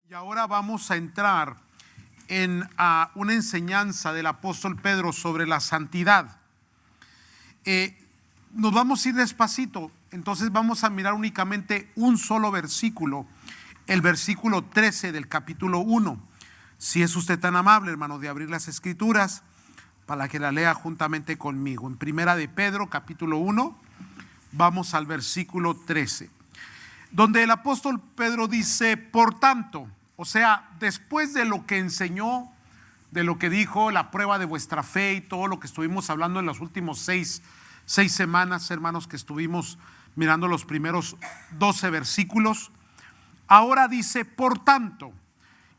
Y ahora vamos a entrar en una enseñanza del apóstol Pedro sobre la santidad. Nos vamos a ir despacito, entonces vamos a mirar únicamente un solo versículo, el versículo 13 del capítulo 1. Si es usted tan amable, hermano, de abrir las escrituras para que la lea juntamente conmigo. En Primera de Pedro, capítulo 1, vamos al versículo 13, donde el apóstol Pedro dice: por tanto, o sea, después de lo que enseñó, de lo que dijo, la prueba de vuestra fe y todo lo que estuvimos hablando en los últimos seis semanas, hermanos, que estuvimos mirando los primeros 12 versículos, ahora dice por tanto,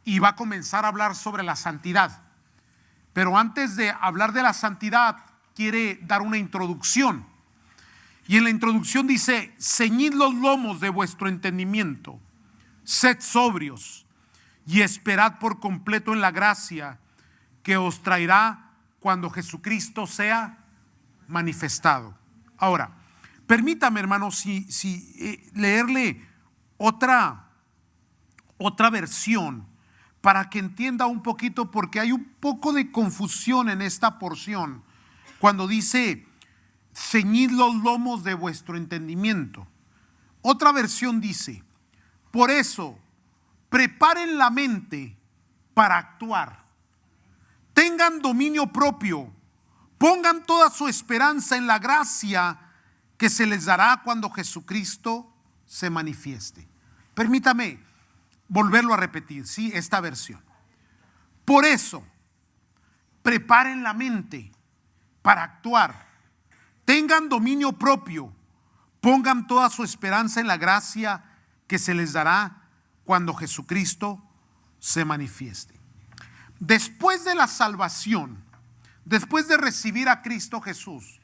y va a comenzar a hablar sobre la santidad. Pero antes de hablar de la santidad, quiere dar una introducción. Y en la introducción dice: ceñid los lomos de vuestro entendimiento, sed sobrios y esperad por completo en la gracia que os traerá cuando Jesucristo sea manifestado. Ahora, permítame, hermano, leerle otra versión para que entienda un poquito, porque hay un poco de confusión en esta porción cuando dice: ceñid los lomos de vuestro entendimiento. Otra versión dice: por eso, preparen la mente para actuar. Tengan dominio propio. Pongan toda su esperanza en la gracia que se les dará cuando Jesucristo se manifieste. Permítame volverlo a repetir, ¿sí? Esta versión. Por eso, preparen la mente para actuar. Tengan dominio propio. Pongan toda su esperanza en la gracia que se les dará cuando Jesucristo se manifieste. Después de la salvación, después de recibir a Cristo Jesús,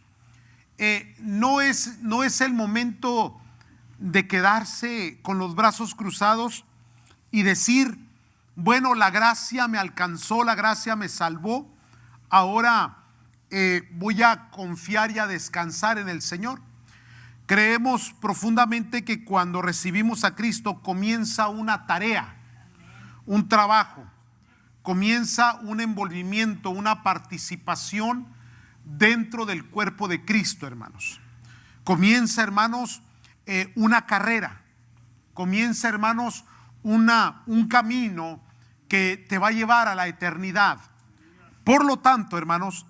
no es el momento de quedarse con los brazos cruzados y decir: bueno, la gracia me alcanzó, la gracia me salvó, ahora voy a confiar y a descansar en el Señor. Creemos profundamente que cuando recibimos a Cristo comienza una tarea, un trabajo, comienza un envolvimiento, una participación dentro del cuerpo de Cristo, hermanos. Comienza, hermanos, una carrera. Comienza, hermanos, un camino que te va a llevar a la eternidad. Por lo tanto, hermanos,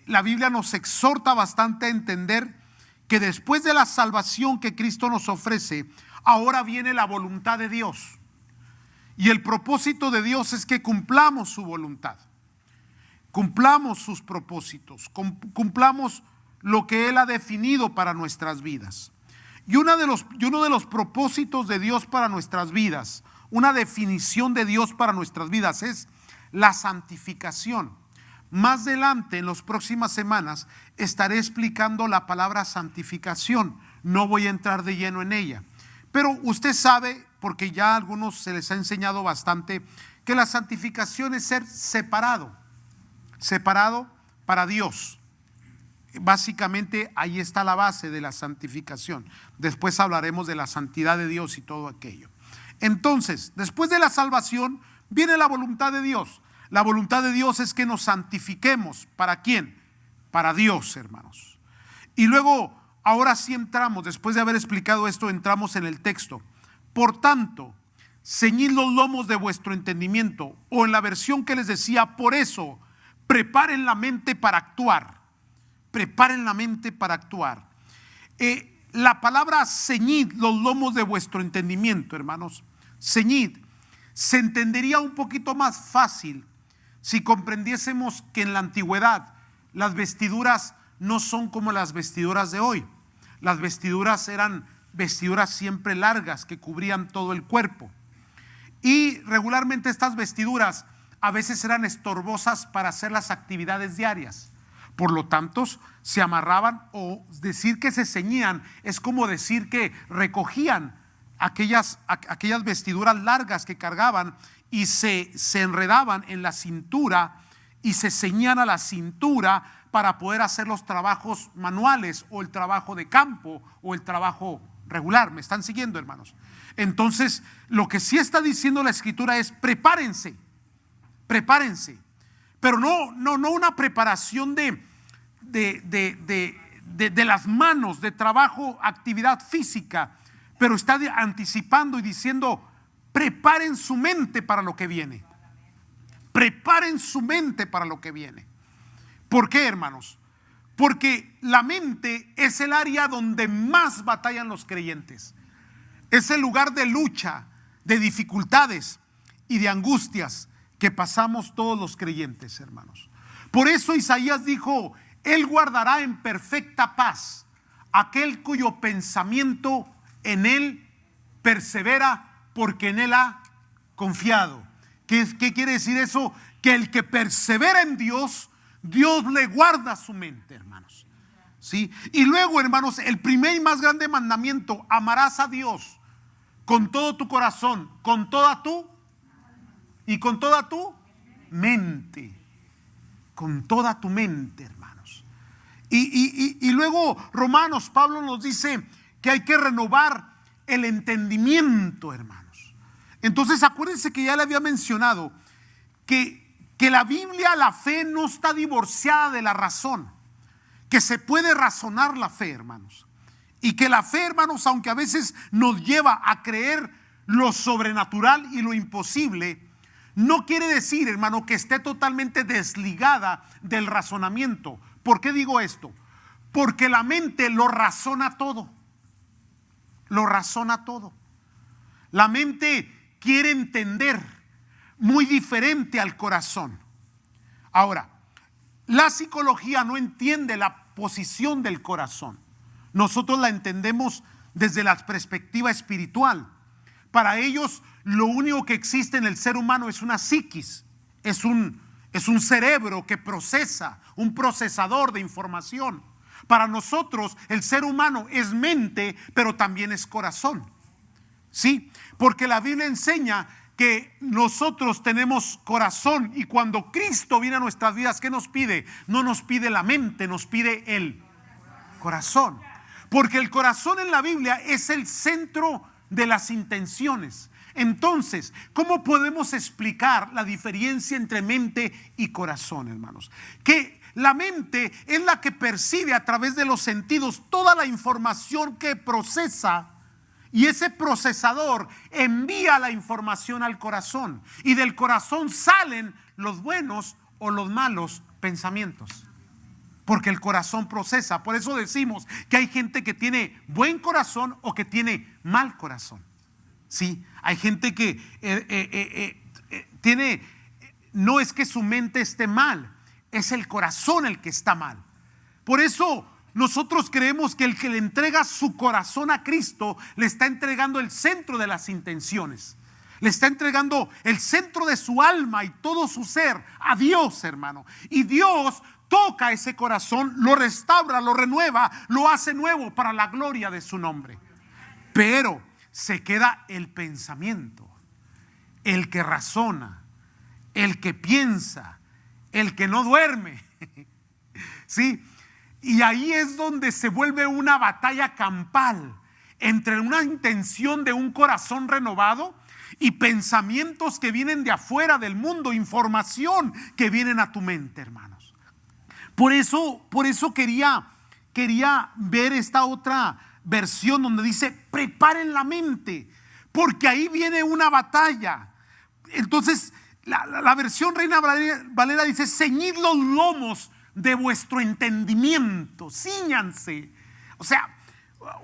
la Biblia nos exhorta bastante a entender que después de la salvación que Cristo nos ofrece, ahora viene la voluntad de Dios. Y el propósito de Dios es que cumplamos su voluntad, cumplamos sus propósitos, cumplamos lo que Él ha definido para nuestras vidas. Y uno de los propósitos de Dios para nuestras vidas, una definición de Dios para nuestras vidas, es la santificación. Más adelante, en las próximas semanas, estaré explicando la palabra santificación. No voy a entrar de lleno en ella. Pero usted sabe, porque ya a algunos se les ha enseñado bastante, que la santificación es ser separado para Dios. Básicamente ahí está la base de la santificación. Después hablaremos de la santidad de Dios y todo aquello. Entonces, después de la salvación viene la voluntad de Dios. La voluntad de Dios es que nos santifiquemos. ¿Para quién? Para Dios, hermanos. Y luego, ahora sí entramos, después de haber explicado esto, entramos en el texto. Por tanto, ceñid los lomos de vuestro entendimiento, o en la versión que les decía: por eso, preparen la mente para actuar. Preparen la mente para actuar. La palabra ceñid los lomos de vuestro entendimiento, hermanos, ceñid, se entendería un poquito más fácil si comprendiésemos que en la antigüedad las vestiduras no son como las vestiduras de hoy. Las vestiduras eran vestiduras siempre largas que cubrían todo el cuerpo. Y regularmente estas vestiduras a veces eran estorbosas para hacer las actividades diarias. Por lo tanto, se amarraban, o decir que se ceñían es como decir que recogían aquellas vestiduras largas que cargaban y se enredaban en la cintura y se ceñían a la cintura para poder hacer los trabajos manuales o el trabajo de campo o el trabajo regular. ¿Me están siguiendo, hermanos? Entonces, lo que sí está diciendo la Escritura es prepárense, prepárense. Pero no una preparación de las manos, de trabajo, actividad física, pero está anticipando y diciendo, preparen su mente para lo que viene. Preparen su mente para lo que viene. ¿Por qué, hermanos? Porque la mente es el área donde más batallan los creyentes. Es el lugar de lucha, de dificultades y de angustias que pasamos todos los creyentes, hermanos. Por eso Isaías dijo, Él guardará en perfecta paz aquel cuyo pensamiento en Él persevera, porque en Él ha confiado. ¿Qué quiere decir eso? Que el que persevera en Dios, Dios le guarda su mente, hermanos. ¿Sí? Y luego, hermanos, el primer y más grande mandamiento: amarás a Dios con todo tu corazón, con toda tu y con toda tu mente. Con toda tu mente, hermanos. Y luego Romanos, Pablo nos dice que hay que renovar el entendimiento, hermanos. Entonces acuérdense que ya le había mencionado que la Biblia, la fe no está divorciada de la razón, que se puede razonar la fe, hermanos. Y que la fe, hermanos, aunque a veces nos lleva a creer lo sobrenatural y lo imposible, no quiere decir, hermano, que esté totalmente desligada del razonamiento. ¿Por qué digo esto? Porque la mente lo razona todo. Lo razona todo. La mente quiere entender muy diferente al corazón. Ahora, la psicología no entiende la posición del corazón. Nosotros la entendemos desde la perspectiva espiritual. Para ellos, lo único que existe en el ser humano es una psiquis, es un cerebro que procesa, un procesador de información. Para nosotros, el ser humano es mente, pero también es corazón. Sí, porque la Biblia enseña que nosotros tenemos corazón, y cuando Cristo viene a nuestras vidas, ¿qué nos pide? No nos pide la mente, nos pide el corazón. Porque el corazón en la Biblia es el centro de las intenciones. Entonces, ¿cómo podemos explicar la diferencia entre mente y corazón, hermanos? Que la mente es la que percibe a través de los sentidos toda la información que procesa, y ese procesador envía la información al corazón, y del corazón salen los buenos o los malos pensamientos. Porque el corazón procesa. Por eso decimos que hay gente que tiene buen corazón o que tiene mal corazón. Sí, hay gente que no es que su mente esté mal, es el corazón el que está mal. Por eso nosotros creemos que el que le entrega su corazón a Cristo le está entregando el centro de las intenciones. Le está entregando el centro de su alma y todo su ser a Dios, hermano. Y Dios toca ese corazón, lo restaura, lo renueva, lo hace nuevo para la gloria de su nombre. Pero se queda el pensamiento, el que razona, el que piensa, el que no duerme. ¿Sí? Y ahí es donde se vuelve una batalla campal entre una intención de un corazón renovado y pensamientos que vienen de afuera del mundo, información que vienen a tu mente, hermanos. Por eso quería ver esta otra versión donde dice: preparen la mente, porque ahí viene una batalla. Entonces la versión Reina Valera dice: ceñid los lomos de vuestro entendimiento, cíñanse, o sea,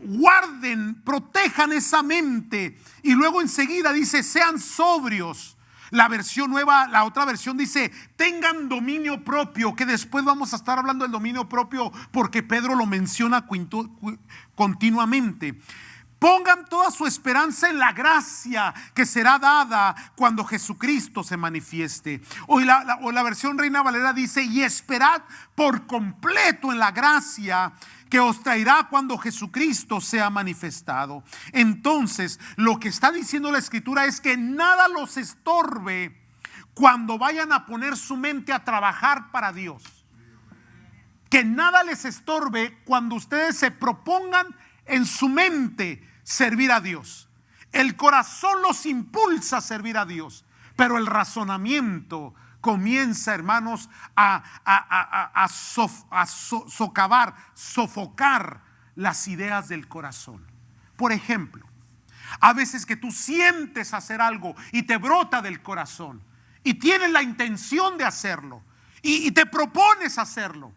guarden, protejan esa mente. Y luego enseguida dice: sean sobrios. La versión nueva, la otra versión dice: tengan dominio propio, que después vamos a estar hablando del dominio propio porque Pedro lo menciona continuamente. Pongan toda su esperanza en la gracia que será dada cuando Jesucristo se manifieste. O la versión Reina Valera dice: y esperad por completo en la gracia que os traerá cuando Jesucristo sea manifestado. Entonces, lo que está diciendo la Escritura es que nada los estorbe cuando vayan a poner su mente a trabajar para Dios. Que nada les estorbe cuando ustedes se propongan en su mente servir a Dios. El corazón los impulsa a servir a Dios, pero el razonamiento comienza, hermanos, a sofocar las ideas del corazón. Por ejemplo, a veces que tú sientes hacer algo y te brota del corazón y tienes la intención de hacerlo y te propones hacerlo,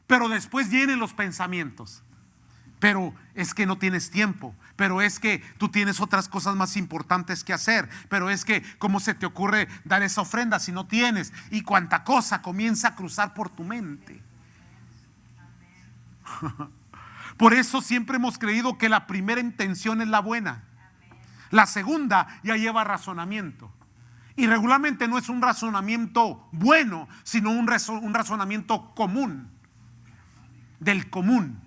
pero después vienen los pensamientos. Pero es que no tienes tiempo, pero es que tú tienes otras cosas más importantes que hacer, pero es que ¿cómo se te ocurre dar esa ofrenda si no tienes? Y cuánta cosa comienza a cruzar por tu mente. Por eso siempre hemos creído que la primera intención es la buena. La segunda ya lleva razonamiento. Y regularmente no es un razonamiento bueno, sino un razonamiento común. Del común.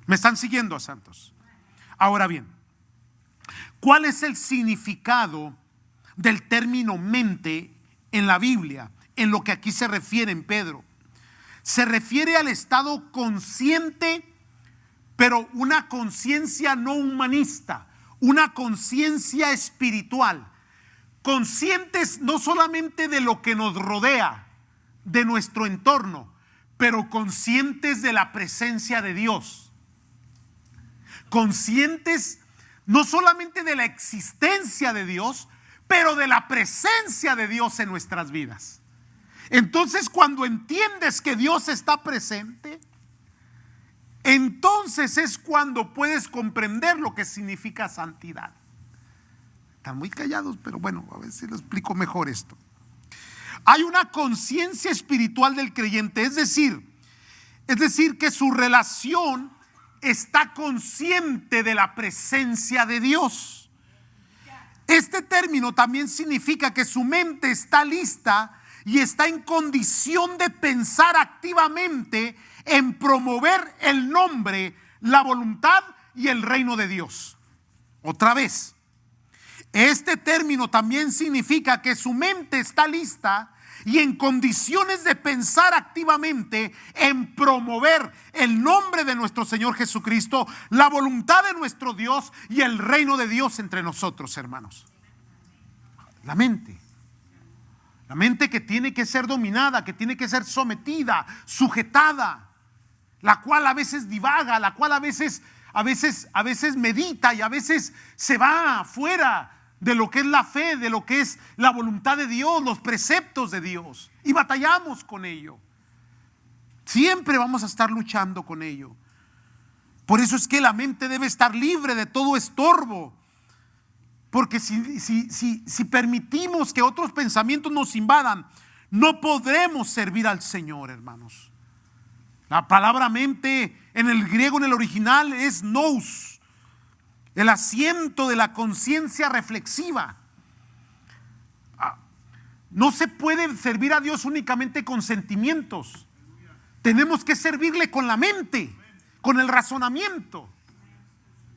¿Me están siguiendo, santos? Ahora bien, ¿cuál es el significado del término mente en la Biblia? En lo que aquí se refiere en Pedro. Se refiere al estado consciente, pero una conciencia no humanista, una conciencia espiritual. Conscientes no solamente de lo que nos rodea, de nuestro entorno, pero conscientes de la presencia de Dios. Conscientes no solamente de la existencia de Dios, pero de la presencia de Dios en nuestras vidas. Entonces, cuando entiendes que Dios está presente, entonces es cuando puedes comprender lo que significa santidad. Están muy callados, pero bueno, a ver si lo explico mejor esto. Hay una conciencia espiritual del creyente, es decir que su relación está consciente de la presencia de Dios. Este término también significa que su mente está lista y está en condición de pensar activamente en promover el nombre, la voluntad y el reino de Dios. Otra vez, este término también significa que su mente está lista y en condiciones de pensar activamente en promover el nombre de nuestro Señor Jesucristo, la voluntad de nuestro Dios y el reino de Dios entre nosotros, hermanos. La mente que tiene que ser dominada, que tiene que ser sometida, sujetada, la cual a veces divaga, la cual a veces medita y a veces se va afuera de lo que es la fe, de lo que es la voluntad de Dios, los preceptos de Dios, y batallamos con ello. Siempre vamos a estar luchando con ello. Por eso es que la mente debe estar libre de todo estorbo, porque si permitimos que otros pensamientos nos invadan, no podremos servir al Señor, hermanos. La palabra mente en el griego, en el original, es nous, el asiento de la conciencia reflexiva. No se puede servir a Dios únicamente con sentimientos. Tenemos que servirle con la mente, con el razonamiento.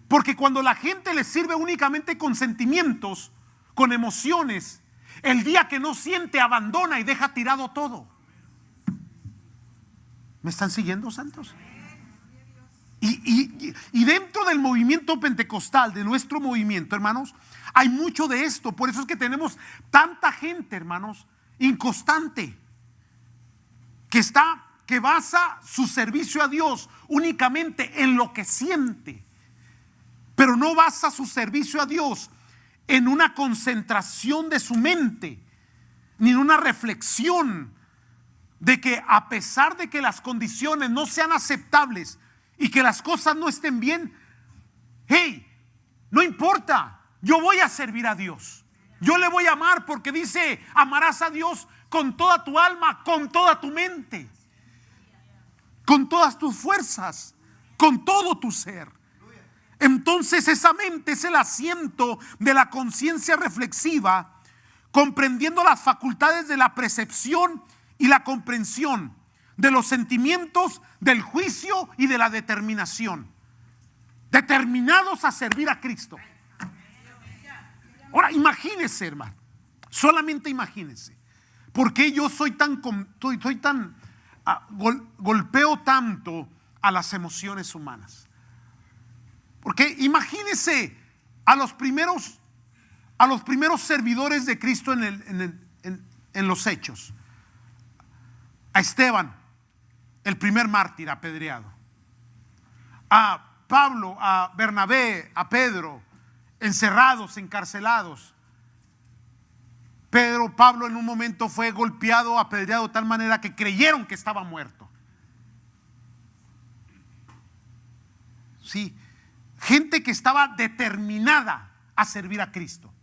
Porque cuando la gente le sirve únicamente con sentimientos, con emociones, el día que no siente abandona y deja tirado todo. ¿Me están siguiendo, santos? Y dentro del movimiento pentecostal, de nuestro movimiento, hermanos, hay mucho de esto. Por eso es que tenemos tanta gente, hermanos, inconstante, que basa su servicio a Dios únicamente en lo que siente, pero no basa su servicio a Dios en una concentración de su mente, ni en una reflexión de que a pesar de que las condiciones no sean aceptables y que las cosas no estén bien, hey, no importa, yo voy a servir a Dios, yo le voy a amar, porque dice: amarás a Dios con toda tu alma, con toda tu mente, con todas tus fuerzas, con todo tu ser. Entonces esa mente es el asiento de la conciencia reflexiva, comprendiendo las facultades de la percepción y la comprensión, de los sentimientos, del juicio y de la determinación, determinados a servir a Cristo. Ahora imagínese, hermano, solamente imagínese, ¿por qué yo golpeo tanto a las emociones humanas? Porque imagínese a los primeros servidores de Cristo en los hechos. A Esteban, el primer mártir apedreado. A Pablo, a Bernabé, a Pedro, encerrados, encarcelados. Pablo en un momento fue golpeado, apedreado de tal manera que creyeron que estaba muerto. Sí, gente que estaba determinada a servir a Cristo,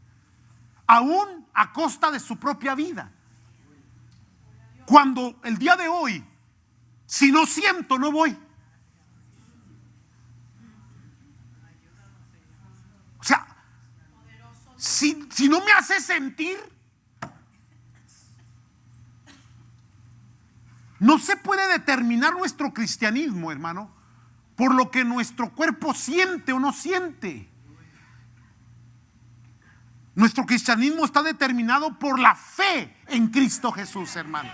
aún a costa de su propia vida. Cuando el día de hoy, si no siento, no voy. O sea, si no me hace sentir, no se puede determinar nuestro cristianismo, hermano, por lo que nuestro cuerpo siente o no siente. Nuestro cristianismo está determinado por la fe en Cristo Jesús, hermano.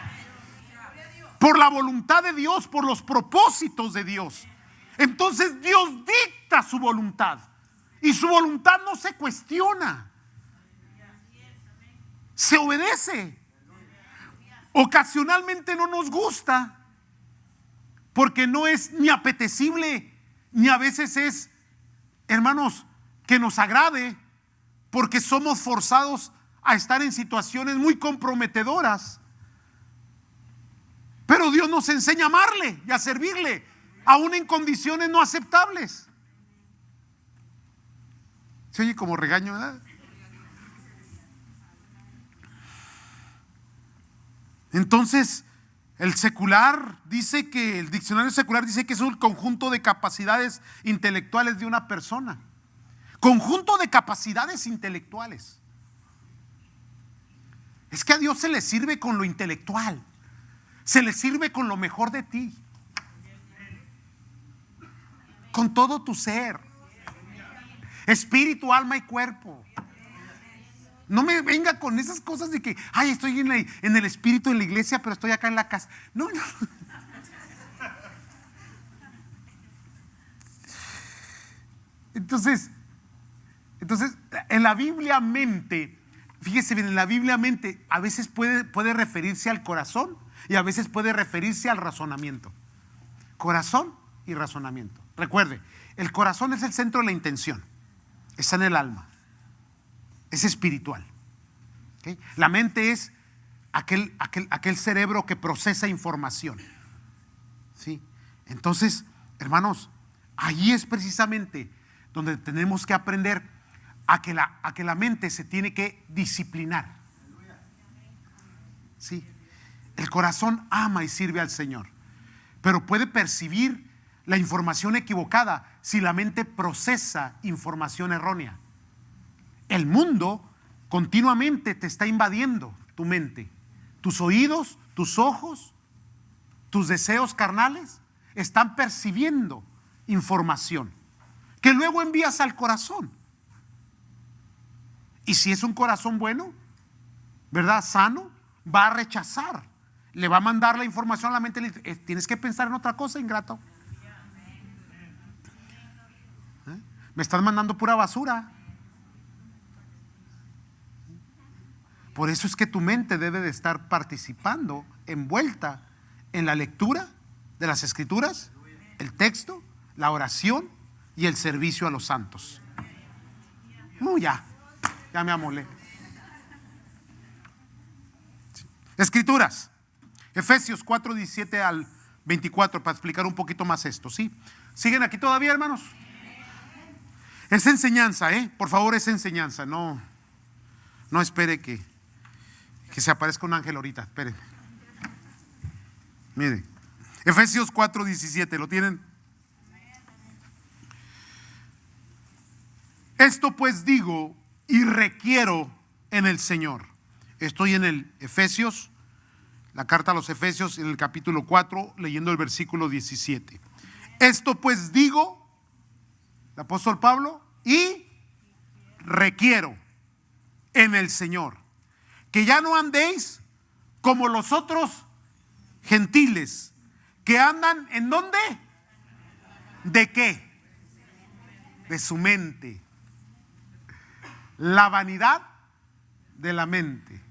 Por la voluntad de Dios, por los propósitos de Dios. Entonces Dios dicta su voluntad. Y su voluntad no se cuestiona. Se obedece. Ocasionalmente no nos gusta, porque no es ni apetecible, ni a veces es, hermanos, que nos agrade, porque somos forzados a estar en situaciones muy comprometedoras. Pero Dios nos enseña a amarle y a servirle, aún en condiciones no aceptables. Se oye como regaño, ¿verdad? Entonces, el diccionario secular dice que es un conjunto de capacidades intelectuales de una persona. Conjunto de capacidades intelectuales. Es que a Dios se le sirve con lo intelectual. Se le sirve con lo mejor de ti. Con todo tu ser. Espíritu, alma y cuerpo. No me venga con esas cosas de que, ay, estoy en el espíritu en la iglesia, pero estoy acá en la casa. No. Entonces, en la Biblia mente, fíjese bien, en la Biblia mente a veces puede referirse al corazón y a veces puede referirse al razonamiento. Corazón y razonamiento. Recuerde, el corazón es el centro de la intención. Está en el alma. Es espiritual. ¿Okay? La mente es aquel cerebro que procesa información. ¿Sí? Entonces, hermanos, allí es precisamente donde tenemos que aprender a que la mente se tiene que disciplinar. ¿Sí? El corazón ama y sirve al Señor, pero puede percibir la información equivocada si la mente procesa información errónea. El mundo continuamente te está invadiendo tu mente. Tus oídos, tus ojos, tus deseos carnales están percibiendo información que luego envías al corazón. Y si es un corazón bueno, ¿verdad? Sano, va a rechazar. Le va a mandar la información a la mente. Tienes que pensar en otra cosa, ingrato. Me estás mandando pura basura. Por eso es que tu mente debe de estar participando, envuelta en la lectura de las escrituras, el texto, la oración y el servicio a los santos. Ya me amolé. Escrituras, Efesios 4, 17 al 24, para explicar un poquito más esto, ¿sí? ¿Siguen aquí todavía, hermanos? Es enseñanza, por favor, es enseñanza. No espere que se aparezca un ángel ahorita. Espere. Mire, Efesios 4, 17, ¿lo tienen? Esto pues digo y requiero en el Señor. Estoy en el Efesios, la carta a los Efesios, en el capítulo 4, leyendo el versículo 17. Esto pues digo, el apóstol Pablo, y requiero en el Señor, que ya no andéis como los otros gentiles, que andan ¿en dónde? ¿De qué? De su mente. la vanidad de la mente.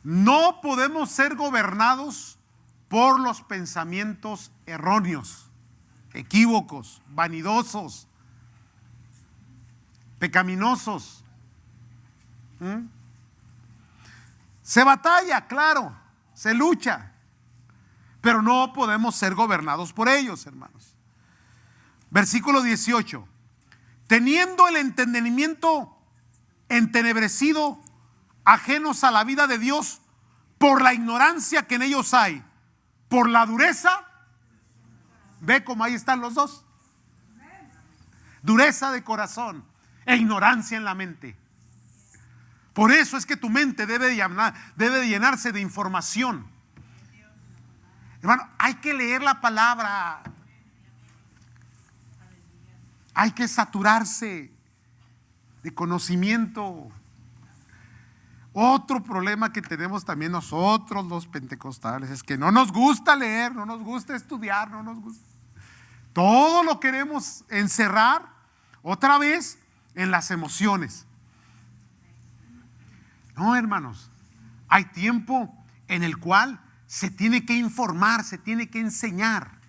No podemos ser gobernados por los pensamientos erróneos, equívocos, vanidosos, pecaminosos. Se batalla, claro, se lucha, pero no podemos ser gobernados por ellos, hermanos. Versículo 18. Teniendo el entendimiento entenebrecido, ajenos a la vida de Dios, por la ignorancia que en ellos hay, por la dureza. Ve cómo ahí están los dos. Dureza de corazón e ignorancia en la mente. Por eso es que tu mente debe llenarse de información. Hermano, hay que leer la palabra. Hay que saturarse de conocimiento. Otro problema que tenemos también nosotros los pentecostales es que no nos gusta leer, no nos gusta estudiar, no nos gusta. Todo lo queremos encerrar otra vez en las emociones. No, hermanos, hay tiempo en el cual se tiene que informar, se tiene que enseñar.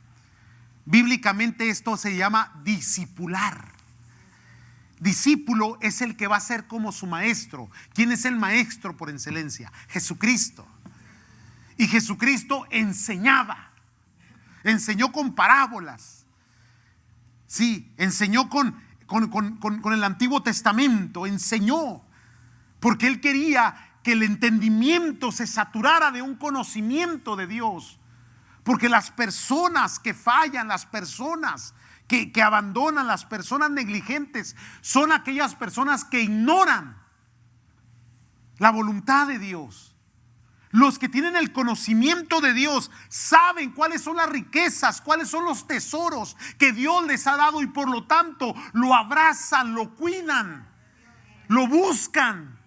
Bíblicamente esto se llama discipular. Discípulo es el que va a ser como su maestro. ¿Quién es el maestro por excelencia? Jesucristo. Y Jesucristo enseñaba. Enseñó con parábolas. Sí, enseñó con el Antiguo Testamento. Enseñó. Porque Él quería que el entendimiento se saturara de un conocimiento de Dios. Porque las personas que fallan, las personas que abandonan, las personas negligentes, son aquellas personas que ignoran la voluntad de Dios. Los que tienen el conocimiento de Dios saben cuáles son las riquezas, cuáles son los tesoros que Dios les ha dado, y por lo tanto lo abrazan, lo cuidan, lo buscan,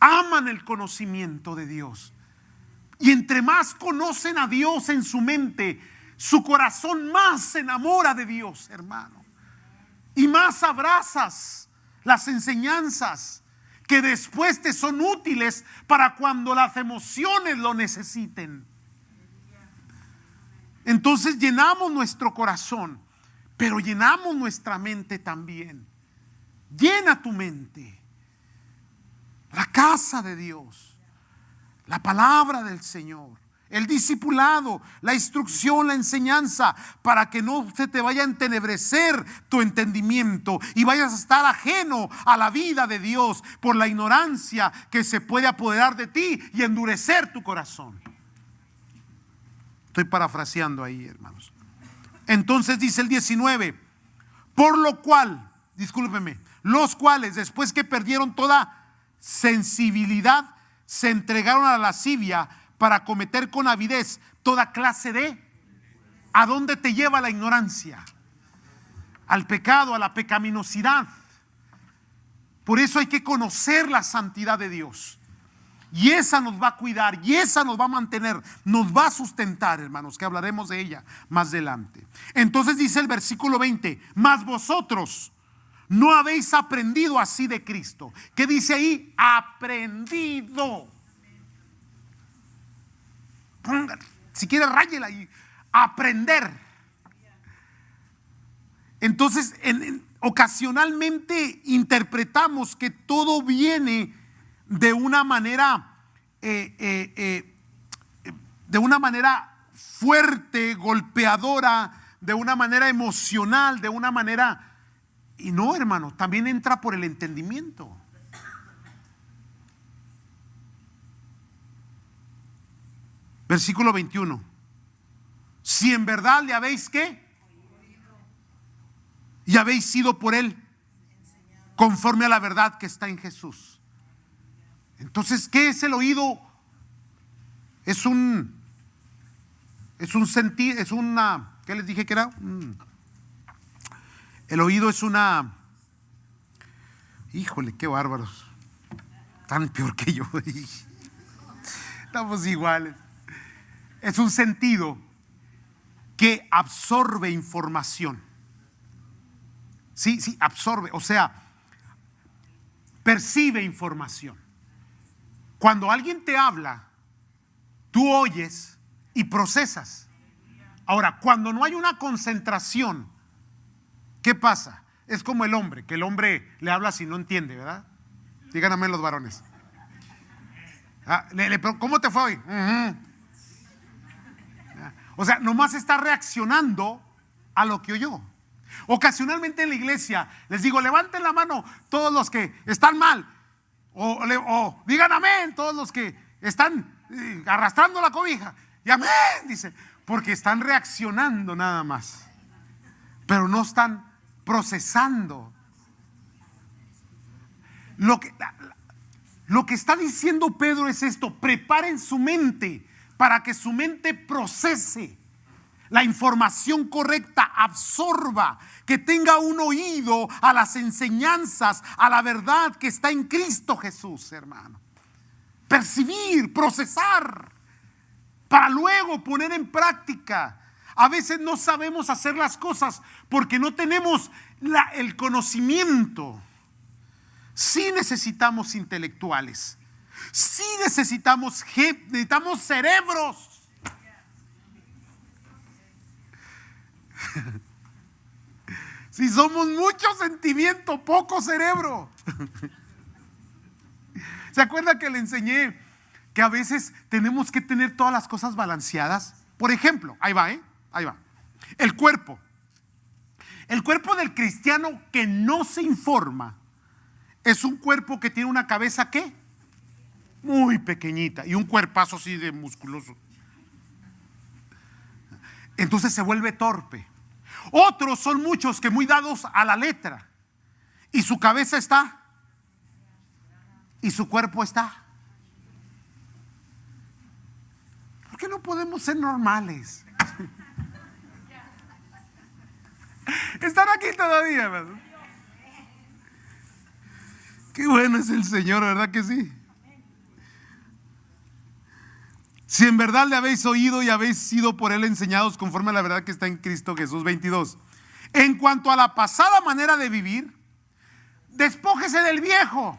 aman el conocimiento de Dios. Y entre más conocen a Dios en su mente, su corazón más se enamora de Dios, hermano. Y más abrazas las enseñanzas que después te son útiles para cuando las emociones lo necesiten. Entonces llenamos nuestro corazón, pero llenamos nuestra mente también. Llena tu mente. La casa de Dios, la palabra del Señor, el discipulado, la instrucción, la enseñanza, para que no se te vaya a entenebrecer tu entendimiento y vayas a estar ajeno a la vida de Dios por la ignorancia que se puede apoderar de ti y endurecer tu corazón. Estoy parafraseando ahí, hermanos. Entonces dice el 19, por lo cual, discúlpeme, los cuales después que perdieron toda sensibilidad, se entregaron a la lascivia para cometer con avidez toda clase de... ¿A dónde te lleva la ignorancia? Al pecado, a la pecaminosidad. Por eso hay que conocer la santidad de Dios. Y esa nos va a cuidar, y esa nos va a mantener, nos va a sustentar, hermanos, que hablaremos de ella más adelante. Entonces dice el versículo 20, mas vosotros no habéis aprendido así de Cristo. ¿Qué dice ahí? Aprendido. Ponga, si quiere ráyela ahí. Aprender. Entonces, ocasionalmente interpretamos que todo viene de una manera fuerte, golpeadora, de una manera emocional, de una manera... Y no, hermano, también entra por el entendimiento. Versículo 21. Si en verdad le habéis ¿qué? Y habéis sido por él conforme a la verdad que está en Jesús. Entonces, ¿qué es el oído? Es un sentir, es una, ¿qué les dije que era? El oído es una, híjole, qué bárbaros, tan peor que yo. Estamos iguales. Es un sentido que absorbe información. Sí, absorbe, o sea, percibe información. Cuando alguien te habla, tú oyes y procesas. Ahora, cuando no hay una concentración, ¿qué pasa? Es como el hombre, que el hombre le habla si no entiende, ¿verdad? Díganme los varones. ¿Cómo te fue hoy? O sea, nomás está reaccionando a lo que oyó. Ocasionalmente en la iglesia les digo, levanten la mano todos los que están mal, o digan amén todos los que están arrastrando la cobija, y amén, dice, porque están reaccionando nada más, pero no están procesando lo que está diciendo Pedro. Es esto: preparen su mente para que su mente procese la información correcta, absorba, que tenga un oído a las enseñanzas, a la verdad que está en Cristo Jesús, hermano. Percibir, procesar, para luego poner en práctica. A veces no sabemos hacer las cosas porque no tenemos el conocimiento. Sí necesitamos intelectuales, sí necesitamos cerebros. Si somos mucho sentimiento, poco cerebro. ¿Se acuerda que le enseñé que a veces tenemos que tener todas las cosas balanceadas? Por ejemplo, ahí va. El cuerpo del cristiano que no se informa es un cuerpo que tiene una cabeza, ¿qué? Muy pequeñita, y un cuerpazo así de musculoso. Entonces se vuelve torpe. Otros son muchos que muy dados a la letra, y su cabeza está y su cuerpo está. ¿Por qué no podemos ser normales? ¿Están aquí todavía, hermano? Qué bueno es el Señor, ¿verdad que sí? Si en verdad le habéis oído y habéis sido por él enseñados conforme a la verdad que está en Cristo Jesús. 22. En cuanto a la pasada manera de vivir, despójese del viejo.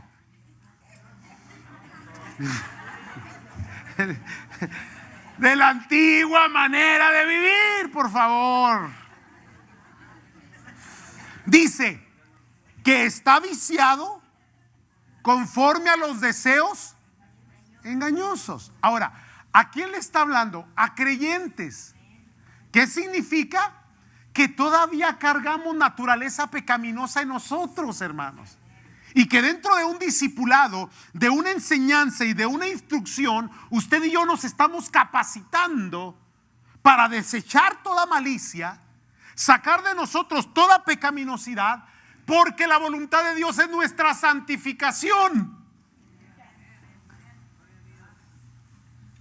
De la antigua manera de vivir, por favor. Dice que está viciado conforme a los deseos engañosos. Ahora, ¿a quién le está hablando? A creyentes. ¿Qué significa? Que todavía cargamos naturaleza pecaminosa en nosotros, hermanos. Y que dentro de un discipulado, de una enseñanza y de una instrucción, usted y yo nos estamos capacitando para desechar toda malicia, sacar de nosotros toda pecaminosidad, porque la voluntad de Dios es nuestra santificación.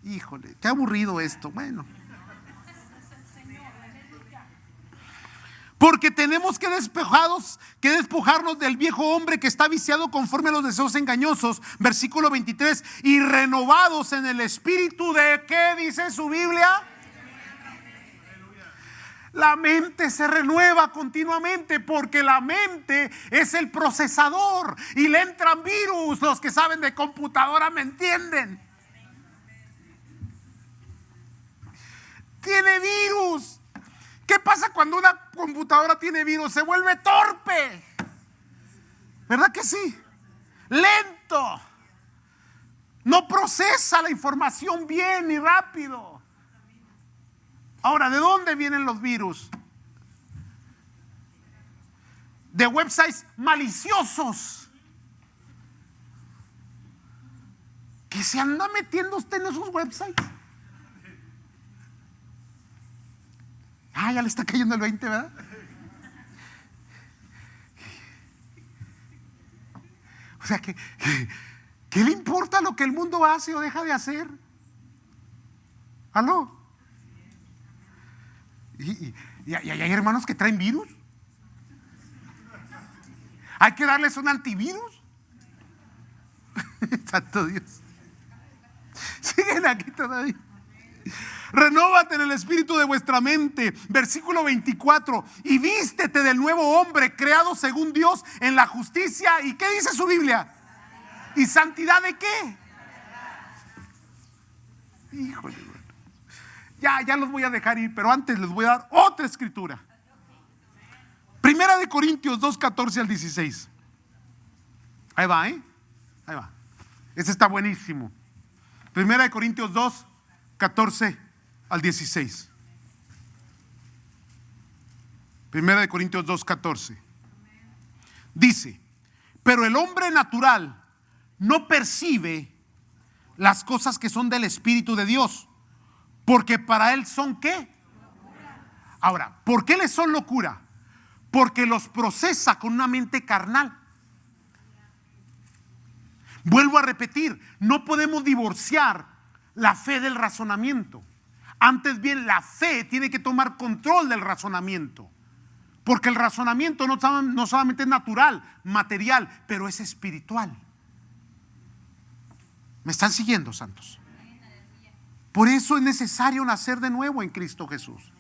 Híjole, qué aburrido esto. Bueno, porque tenemos que despojarnos del viejo hombre que está viciado conforme a los deseos engañosos. Versículo 23. Y renovados en el espíritu de, ¿qué dice su Biblia? La mente se renueva continuamente, porque la mente es el procesador y le entran virus. Los que saben de computadora me entienden. Tiene virus. ¿Qué pasa cuando una computadora tiene virus? Se vuelve torpe, ¿verdad que sí? Lento. No procesa la información bien y rápido. Ahora, ¿de dónde vienen los virus? De websites maliciosos. ¿Qué se anda metiendo usted en esos websites? Ya le está cayendo el 20, ¿verdad? O sea, ¿qué le importa lo que el mundo hace o deja de hacer? ¿Aló? ¿Y hay hermanos que traen virus? ¿Hay que darles un antivirus? Santo Dios. Siguen aquí todavía. Renóvate en el espíritu de vuestra mente. Versículo 24. Y vístete del nuevo hombre creado según Dios en la justicia. ¿Y qué dice su Biblia? ¿Y santidad de qué? Híjole, ya los voy a dejar ir, pero antes les voy a dar otra escritura. Primera de Corintios 2, 14 al 16. Ahí va, ahí va. Este está buenísimo. Primera de Corintios 2, 14 al 16. Primera de Corintios 2, 14. Dice: pero el hombre natural no percibe las cosas que son del Espíritu de Dios, porque para él son ¿qué? Ahora, ¿por qué les son locura? Porque los procesa con una mente carnal. Vuelvo a repetir, no podemos divorciar la fe del razonamiento. Antes bien, la fe tiene que tomar control del razonamiento, porque el razonamiento no solamente es natural, material, pero es espiritual. ¿Me están siguiendo, santos? Por eso es necesario nacer de nuevo en Cristo Jesús.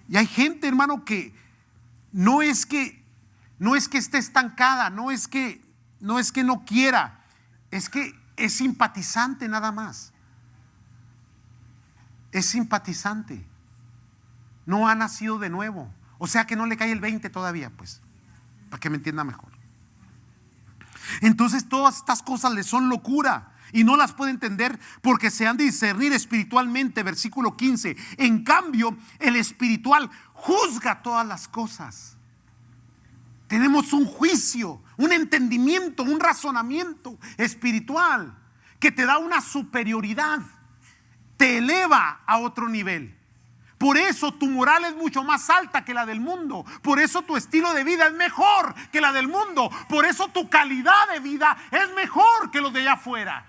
Y hay gente, hermano, que no es que esté estancada, no es que no quiera, es que es simpatizante nada más. Es simpatizante. No ha nacido de nuevo. O sea que no le cae el 20 todavía, pues, para que me entienda mejor. Entonces todas estas cosas le son locura y no las puede entender porque se han de discernir espiritualmente. Versículo 15. En cambio, el espiritual juzga todas las cosas. Tenemos un juicio, un entendimiento, un razonamiento espiritual que te da una superioridad, te eleva a otro nivel. Por eso tu moral es mucho más alta que la del mundo. Por eso tu estilo de vida es mejor que la del mundo. Por eso tu calidad de vida es mejor que los de allá afuera.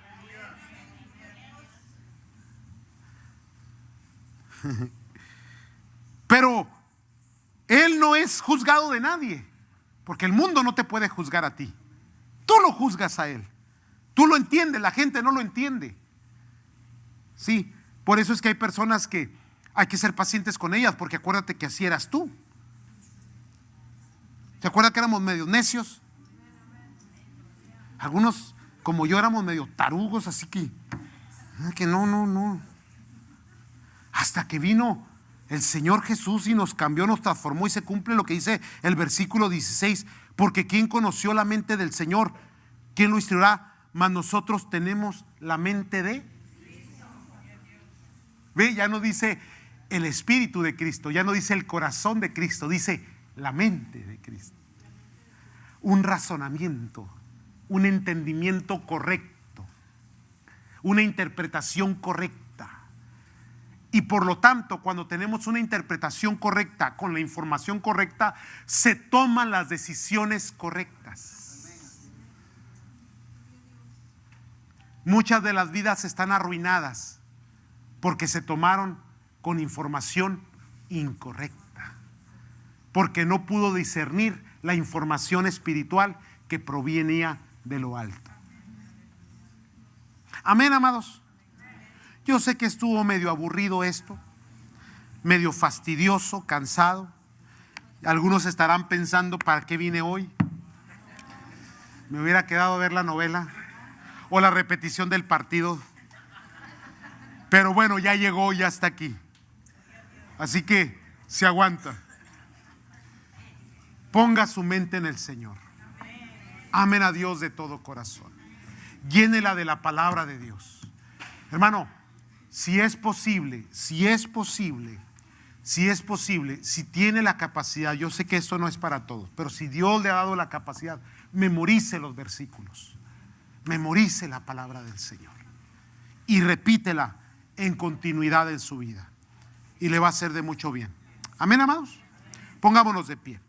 Pero él no es juzgado de nadie, porque el mundo no te puede juzgar a ti. Tú lo juzgas a él. Tú lo entiendes, la gente no lo entiende. Sí, por eso es que hay personas que hay que ser pacientes con ellas, porque acuérdate que así eras tú. ¿Se acuerdan que éramos medio necios? Algunos, como yo, éramos medio tarugos, así que no. Hasta que vino el Señor Jesús y nos cambió, nos transformó, y se cumple lo que dice el versículo 16. Porque ¿quién conoció la mente del Señor? ¿Quién lo instruirá? Mas nosotros tenemos la mente de Cristo. Ve, ya no dice el Espíritu de Cristo, ya no dice el corazón de Cristo, dice la mente de Cristo. Un razonamiento, un entendimiento correcto, una interpretación correcta. Y por lo tanto, cuando tenemos una interpretación correcta, con la información correcta, se toman las decisiones correctas. Muchas de las vidas están arruinadas porque se tomaron con información incorrecta, porque no pudo discernir la información espiritual que provenía de lo alto. Amén, amados. Yo sé que estuvo medio aburrido esto, medio fastidioso, cansado. Algunos estarán pensando, ¿para qué vine hoy? Me hubiera quedado a ver la novela o la repetición del partido. Pero bueno, ya llegó, ya está aquí. Así que se aguanta. Ponga su mente en el Señor. Amen a Dios de todo corazón. Llénela de la palabra de Dios. Hermano, si es posible, si tiene la capacidad, yo sé que esto no es para todos, pero si Dios le ha dado la capacidad, memorice los versículos, memorice la palabra del Señor y repítela en continuidad en su vida, y le va a hacer de mucho bien. Amén, amados. Pongámonos de pie.